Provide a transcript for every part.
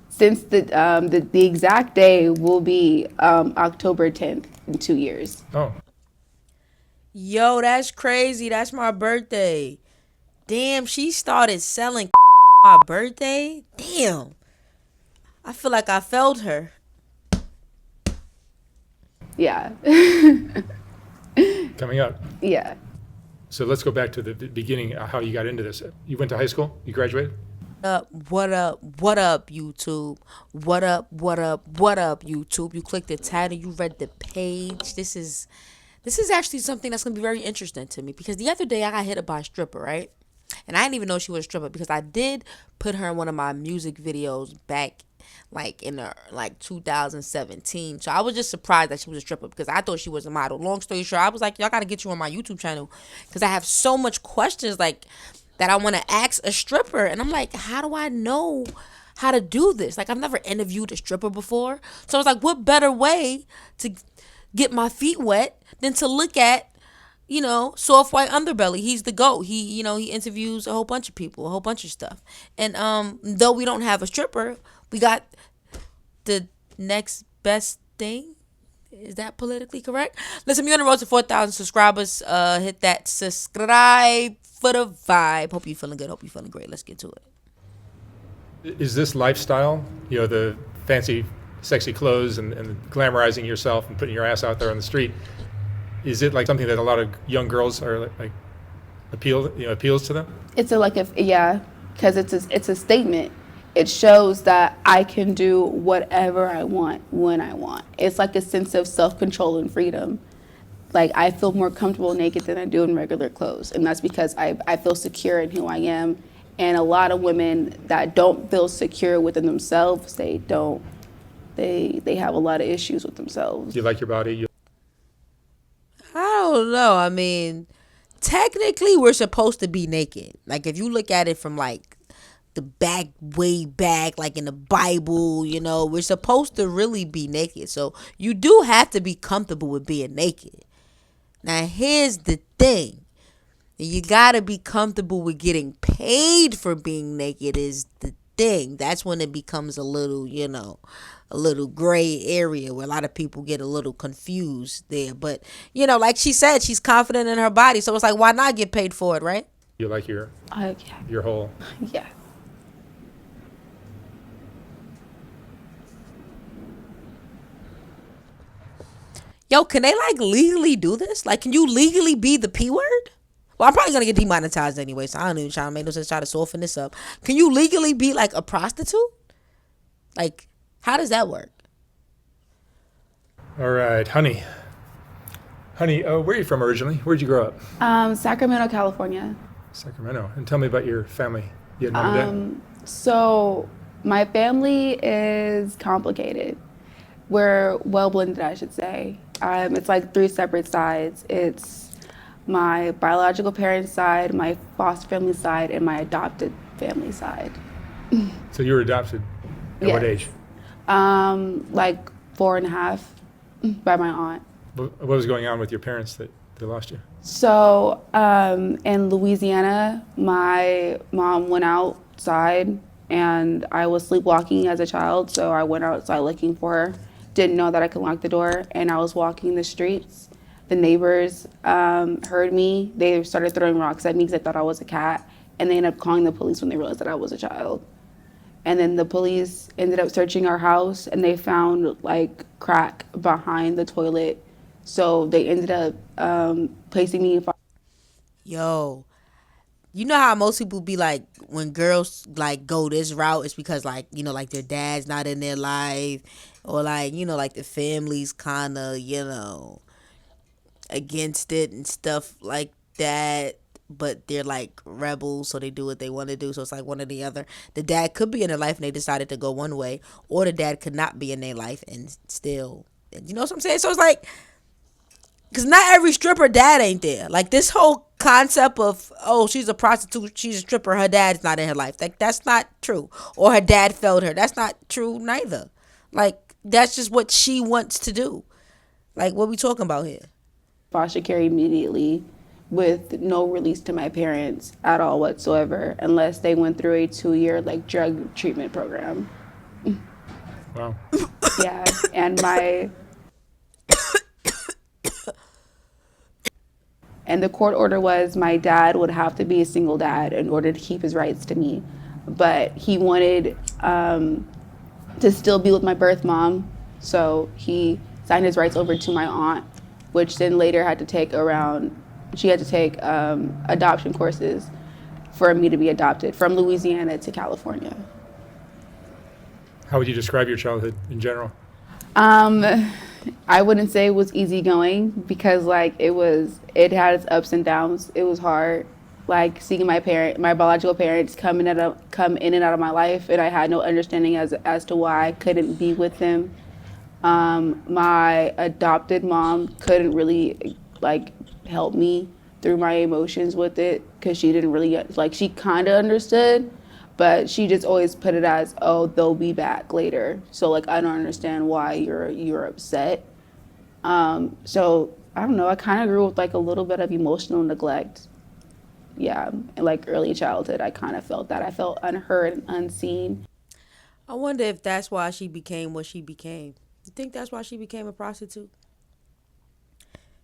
Since the exact day will be October 10th in 2 years. Oh, Yo, that's crazy. That's my birthday. Damn, she started selling my birthday? Damn. I feel like I failed her. Yeah. coming up. Yeah. So let's go back to the beginning, how you got into this. You went to high school? You graduated? What up, YouTube? What up, YouTube? You clicked the title, you read the page. This is actually something that's gonna be very interesting to me because the other day I got hit up by a stripper, right? And I didn't even know she was a stripper because I did put her in one of my music videos back like in 2017. So I was just surprised that she was a stripper because I thought she was a model. Long story short, I was like, y'all gotta get you on my YouTube channel because I have so much questions like that I want to ask a stripper. And I'm like, how do I know how to do this? Like, I've never interviewed a stripper before. So I was like, what better way to get my feet wet than to look at, soft white underbelly. He's the GOAT. He interviews a whole bunch of people, a whole bunch of stuff. And though we don't have a stripper, we got the next best thing. Is that politically correct? Listen, you're on the road to 4,000 subscribers. Hit that subscribe for the vibe. Hope you're feeling good. Hope you're feeling great. Let's get to it. Is this lifestyle, the fancy, sexy clothes and glamorizing yourself and putting your ass out there on the street, is it like something that a lot of young girls are like appeals to them? Because it's a statement. It shows that I can do whatever I want when I want. It's like a sense of self-control and freedom. Like, I feel more comfortable naked than I do in regular clothes. And that's because I feel secure in who I am. And a lot of women that don't feel secure within themselves, they have a lot of issues with themselves. You like your body? I don't know. I mean, technically, we're supposed to be naked. Like, if you look at it from, like, the way back, like in the Bible, we're supposed to really be naked. So you do have to be comfortable with being naked. Now, here's the thing. You got to be comfortable with getting paid for being naked is the thing. That's when it becomes a little, a little gray area where a lot of people get a little confused there. But, like she said, she's confident in her body. So it's like, why not get paid for it, right? You like your whole... Yeah. Yo, can they like legally do this? Like, can you legally be the P word? Well, I'm probably gonna get demonetized anyway, so I don't even try to make no sense try to soften this up. Can you legally be like a prostitute? Like, how does that work? All right, honey, where are you from originally? Where'd you grow up? Sacramento, California. Sacramento. And tell me about your family. You had mom and dad? So my family is complicated. We're well blended, I should say. It's like three separate sides. It's my biological parents' side, my foster family side, and my adopted family side. So you were adopted at what age? Like 4.5 by my aunt. What was going on with your parents that they lost you? So in Louisiana, my mom went outside and I was sleepwalking as a child. So I went outside looking for her. Didn't know that I could lock the door, and I was walking the streets. The neighbors heard me. They started throwing rocks at me because they thought I was a cat, and they ended up calling the police when they realized that I was a child. And then the police ended up searching our house, and they found like crack behind the toilet. So they ended up placing me in. Yo, you know how most people be like, when girls like go this route, it's because like, like their dad's not in their life, or like, like the family's kind of, against it and stuff like that. But they're like rebels, so they do what they want to do. So it's like one or the other. The dad could be in their life and they decided to go one way, or the dad could not be in their life and still, you know what I'm saying? So it's like, because not every stripper dad ain't there. Like this whole concept of, oh, she's a prostitute, she's a stripper, her dad's not in her life. Like that's not true. Or her dad failed her. That's not true neither. Like that's just what she wants to do. Like what we talking about here? Foster care immediately with no release to my parents at all whatsoever, unless they went through a 2-year like drug treatment program. Wow. Yeah, and the court order was my dad would have to be a single dad in order to keep his rights to me, but he wanted to still be with my birth mom, so he signed his rights over to my aunt, which then later had to take adoption courses for me to be adopted from Louisiana to California. How would you describe your childhood in general? I wouldn't say it was easygoing because like it had its ups and downs. It was hard, like seeing my biological parents come in and out of my life, and I had no understanding as to why I couldn't be with them. My adopted mom couldn't really like help me through my emotions with it because she didn't really she kind of understood, but she just always put it as, oh, they'll be back later. So like I don't understand why you're upset. So I don't know. I kind of grew with like a little bit of emotional neglect. Yeah, in like early childhood, I kind of felt that. I felt unheard and unseen. I wonder if that's why she became what she became. You think that's why she became a prostitute?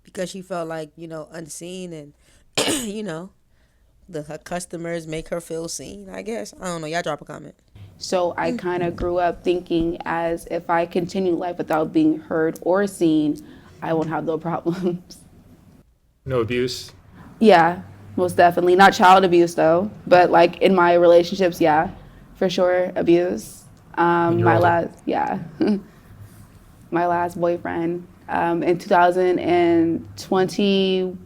Because she felt like, unseen and, her customers make her feel seen, I guess. I don't know. Y'all drop a comment. So I kind of grew up thinking as if I continue life without being heard or seen, I won't have no problems. No abuse? Yeah, most definitely. Not child abuse though, but like in my relationships, yeah, for sure, abuse. My last boyfriend in 2020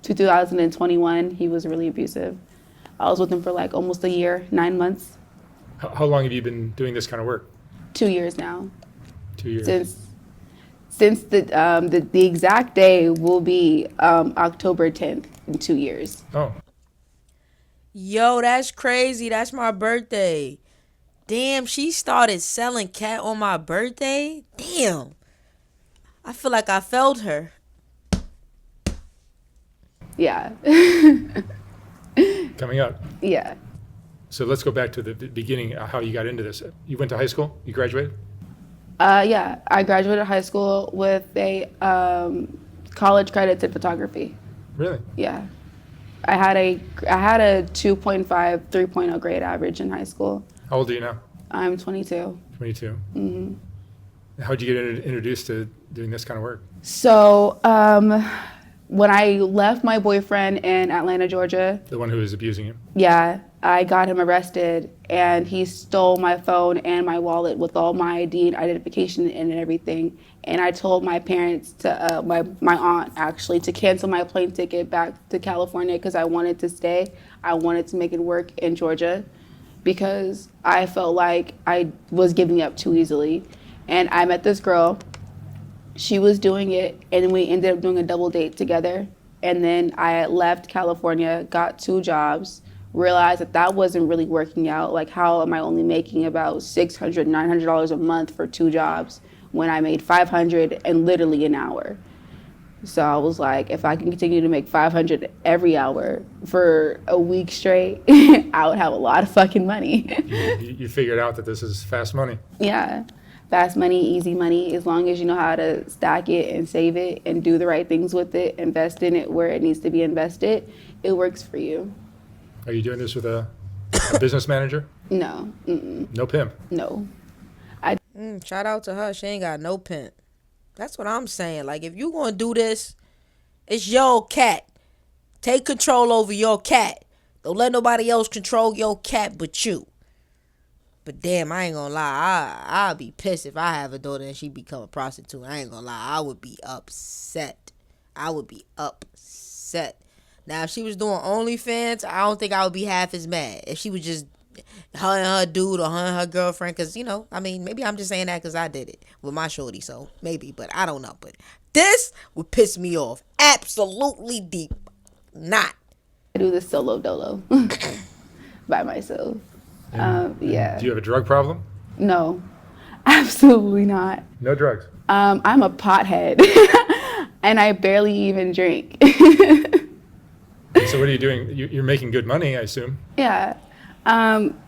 to 2021, he was really abusive. I was with him for like almost a year, 9 months. How long have you been doing this kind of work? 2 years now. 2 years. Since the exact day will be October 10th in 2 years. Oh. Yo, that's crazy. That's my birthday. Damn, she started selling cat on my birthday? Damn. I feel like I felt her. Yeah. Coming up. Yeah. So let's go back to the beginning, how you got into this. You went to high school? You graduated? Yeah, I graduated high school with a college credits in photography. Really? Yeah. I had a 2.5, 3.0 grade average in high school. How old are you now? I'm 22. 22. Mm-hmm. How'd you get introduced to doing this kind of work? So when I left my boyfriend in Atlanta, Georgia. The one who was abusing you? Yeah, I got him arrested, and he stole my phone and my wallet with all my ID and identification and everything. And I told my parents my aunt actually, to cancel my plane ticket back to California because I wanted to stay. I wanted to make it work in Georgia because I felt like I was giving up too easily. And I met this girl. She was doing it, and we ended up doing a double date together. And then I left California, got 2 jobs, realized that wasn't really working out. Like, how am I only making about $600, $900 a month for 2 jobs when I made $500 in literally an hour? So I was like, if I can continue to make $500 every hour for a week straight, I would have a lot of fucking money. You figured out that this is fast money. Yeah. Fast money, easy money, as long as you know how to stack it and save it and do the right things with it, invest in it where it needs to be invested, it works for you. Are you doing this with a business manager? No. Mm-mm. No pimp? No. Shout out to her. She ain't got no pimp. That's what I'm saying. Like, if you gonna do this, it's your cat. Take control over your cat. Don't let nobody else control your cat but you. But damn, I ain't gonna lie. I'll be pissed if I have a daughter and she become a prostitute. I ain't gonna lie. I would be upset. Now, if she was doing OnlyFans, I don't think I would be half as mad. If she was just her and her dude or her and her girlfriend, because, maybe I'm just saying that because I did it with my shorty, so maybe, but I don't know. But this would piss me off. Absolutely deep. Not. I do this solo dolo by myself. Yeah. Do you have a drug problem? No, absolutely not. No drugs? I'm a pothead, and I barely even drink. So what are you doing? You're making good money, I assume. Yeah.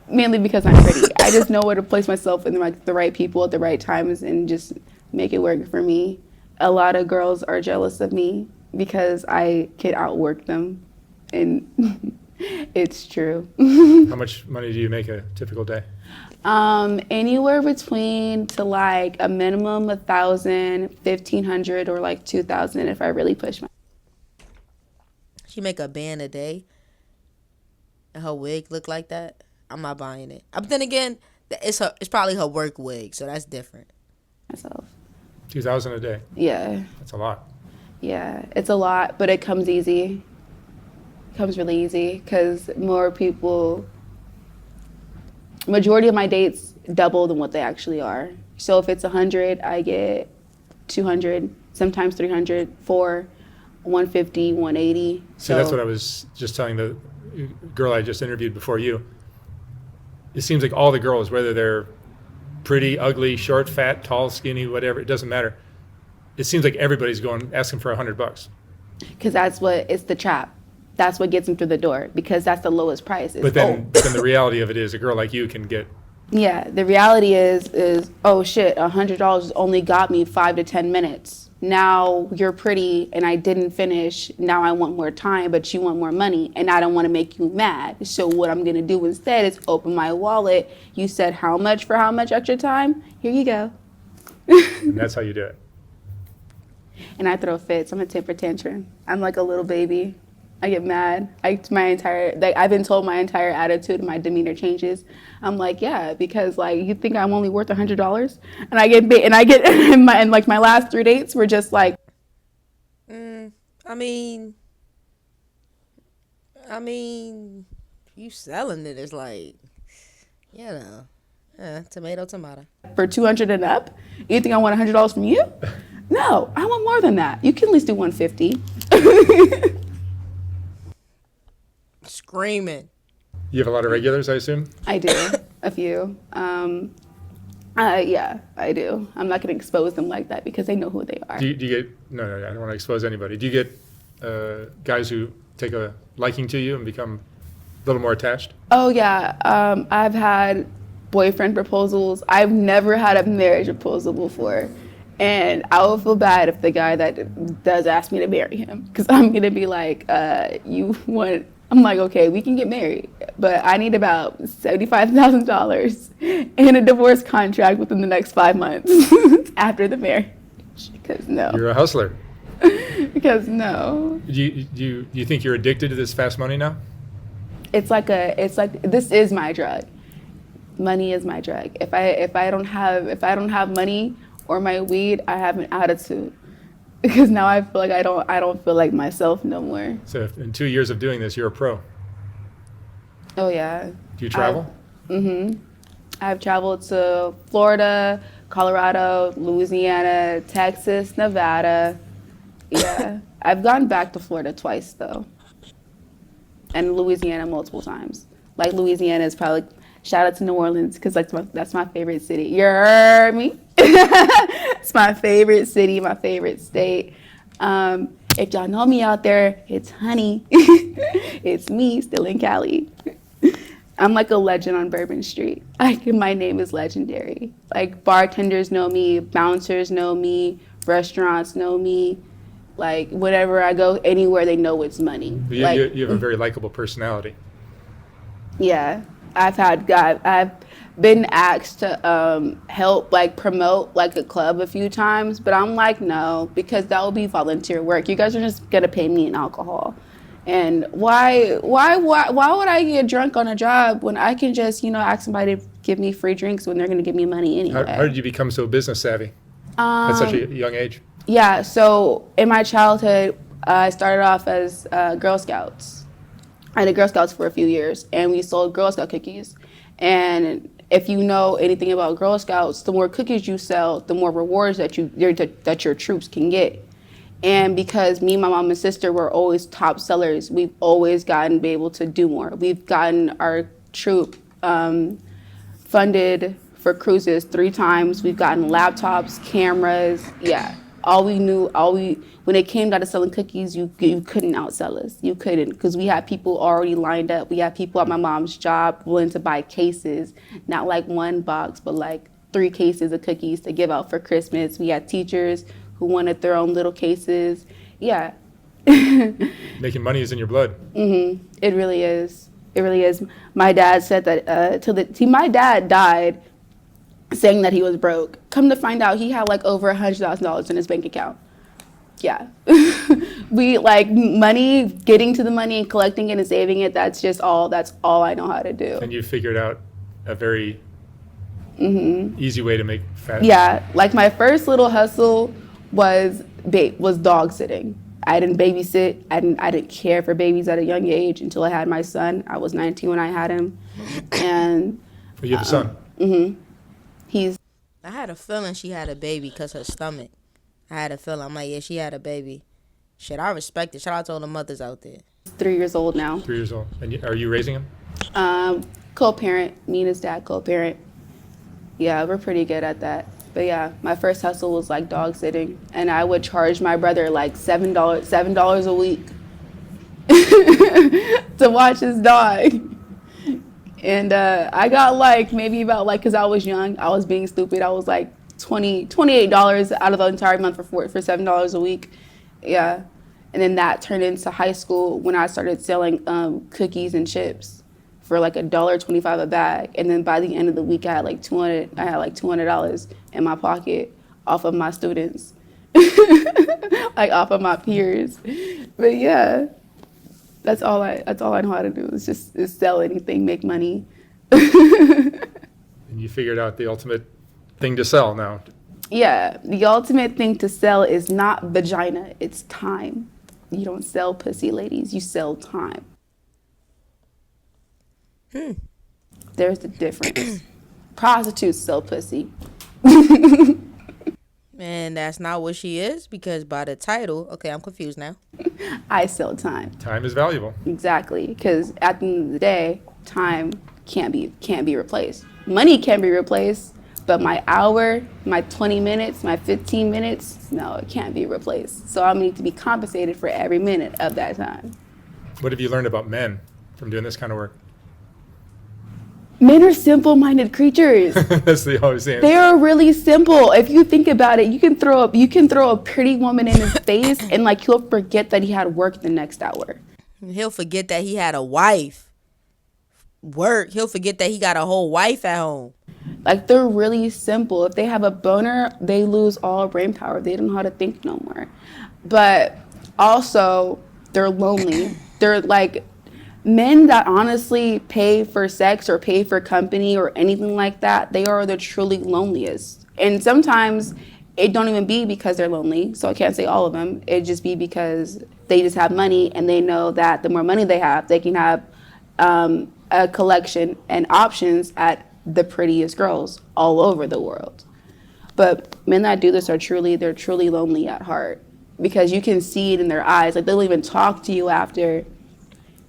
Mainly because I'm pretty. I just know where to place myself in like the right people at the right times and just make it work for me. A lot of girls are jealous of me because I can outwork them, and it's true. How much money do you make a typical day? Anywhere between to like a minimum 1,000, 1,500, or like 2,000 if I really push my. She make a band a day, and her wig look like that. I'm not buying it. But then again, it's probably her work wig, so that's different. Myself. 2,000 a day. Yeah. That's a lot. Yeah, it's a lot, but it comes easy. It comes really easy because more people, majority of my dates double than what they actually are. So if it's 100, I get 200, sometimes 300, 150, 180. See, that's what I was just telling the girl I just interviewed before you. It seems like all the girls, whether they're pretty, ugly, short, fat, tall, skinny, whatever, it doesn't matter. It seems like everybody's asking for $100. Because it's the trap. That's what gets them through the door because that's the lowest price. But then the reality of it is a girl like you can get. Yeah, the reality is oh shit, $100 only got me 5 to 10 minutes. Now you're pretty and I didn't finish. Now I want more time, but you want more money and I don't want to make you mad. So what I'm going to do instead is open my wallet. You said how much for how much extra time? Here you go. And that's how you do it. And I throw fits. I'm a temper tantrum. I'm like a little baby. I get mad. I've been told my entire attitude and my demeanor changes. I'm like, yeah, because like you think I'm only worth $100, and I get and like my last 3 dates were just like. I mean, you selling it is like, tomato. For 200 and up, you think I want $100 from you? No, I want more than that. You can at least do 150. Screaming. You have a lot of regulars, I assume? I do, a few. Yeah, I do. I'm not going to expose them like that because they know who they are. Do you get, no, I don't want to expose anybody. Do you get guys who take a liking to you and become a little more attached? Oh, yeah. I've had boyfriend proposals. I've never had a marriage proposal before. And I will feel bad if the guy that does ask me to marry him because I'm going to be like, I'm like, okay, we can get married, but I need about $75,000 and a divorce contract within the next 5 months after the marriage. Because no. You're a hustler. Because no. Do you think you're addicted to this fast money now? It's like this is my drug. Money is my drug. If I don't have money or my weed, I have an attitude. Because now I feel like I don't feel like myself no more. So if in 2 years of doing this, you're a pro. Oh yeah. Do you travel? I've traveled to Florida, Colorado, Louisiana, Texas, Nevada. Yeah. I've gone back to Florida twice though. And Louisiana multiple times. Like Louisiana is probably, shout out to New Orleans because that's my favorite city. You heard me? It's my favorite city, my favorite state. If y'all know me out there, it's Honey. It's me, still in Cali. I'm like a legend on Bourbon Street. My name is legendary. Like bartenders know me, bouncers know me, restaurants know me. Like whenever I go anywhere, they know it's money. You have a very likable personality. Yeah, I've been asked to help like promote like a club a few times, but I'm like no, because that will be volunteer work. You guys are just gonna pay me in alcohol, and why would I get drunk on a job when I can just ask somebody to give me free drinks when they're gonna give me money anyway? How did you become so business savvy at such a young age? Yeah, so in my childhood, I started off as Girl Scouts. I did Girl Scouts for a few years, and we sold Girl Scout cookies. And if you know anything about Girl Scouts, the more cookies you sell, the more rewards that your troops can get. And because me, my mom, and sister were always top sellers, we've always gotten be able to do more. We've gotten our troop funded for cruises 3 times. We've gotten laptops, cameras. Yeah, when it came down to selling cookies, you couldn't outsell us. You couldn't, because we had people already lined up. We had people at my mom's job willing to buy cases, not like one box, but like 3 cases of cookies to give out for Christmas. We had teachers who wanted their own little cases. Yeah. Making money is in your blood. It really is. It really is. My dad said that my dad died saying that he was broke. Come to find out, he had like over $100,000 in his bank account. Yeah. We like money, getting to the money and collecting it and saving it. That's all I know how to do. And you figured out a very easy way to make fat. Yeah. Like my first little hustle was dog sitting. I didn't babysit. I didn't care for babies at a young age until I had my son. I was 19 when I had him. And Well, you have a son. I had a feeling she had a baby because her stomach. I had a feeling. I'm like, yeah, she had a baby. Shit, I respect it. Shout out to all the mothers out there. 3 years old now. 3 years old. And are you raising him? Co-parent. Me and his dad co-parent. Yeah, we're pretty good at that. But yeah, my first hustle was like dog sitting, and I would charge my brother like $7 a week to watch his dog. And I got like maybe about like, because I was young, I was being stupid. I was like $28 out of the entire month for $7 a week. Yeah, and then that turned into high school when I started selling cookies and chips for like $1.25 a bag, and then by the end of the week, I had like $200 in my pocket off of my students, like off of my peers. But yeah, that's all I know how to do is sell anything, make money. And you figured out the ultimate thing to sell now. Yeah, the ultimate thing to sell is not vagina, it's time. You don't sell pussy, ladies. You sell time. There's the difference. Prostitutes sell pussy. And that's not what she is, because by the title, okay, I'm confused now. I sell time. Time is valuable. Exactly, because at the end of the day, time can't be replaced. Money can be replaced, but my hour, my 20 minutes, my 15 minutes, no, it can't be replaced. So I need to be compensated for every minute of that time. What have you learned about men from doing this kind of work? Men are simple-minded creatures. That's the always the answer. They are really simple. If you think about it, you can throw a pretty woman in his face and like he'll forget that he had work the next hour. He'll forget that he had a wife. He'll forget that he got a whole wife at home. Like, they're really simple. If they have a boner, they lose all brain power. They don't know how to think no more. But also, they're lonely. They're like men that honestly pay for sex or pay for company or anything like that. They are the truly loneliest. And sometimes it don't even be because they're lonely. So I can't say all of them. It just be because they just have money and they know that the more money they have, they can have a collection and options at the prettiest girls all over the world. But men that do this they're truly lonely at heart, because you can see it in their eyes. Like, they'll even talk to you after,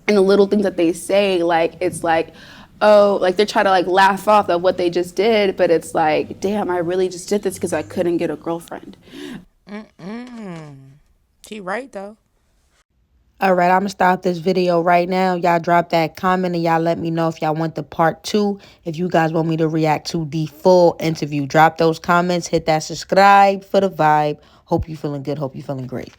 and the little things that they say, like, it's like, oh, like they're trying to like laugh off at what they just did, but it's like, damn, I really just did this because I couldn't get a girlfriend. She right though. All right, I'm going to stop this video right now. Y'all drop that comment and y'all let me know if y'all want the part 2. If you guys want me to react to the full interview, drop those comments. Hit that subscribe for the vibe. Hope you feeling good. Hope you feeling great.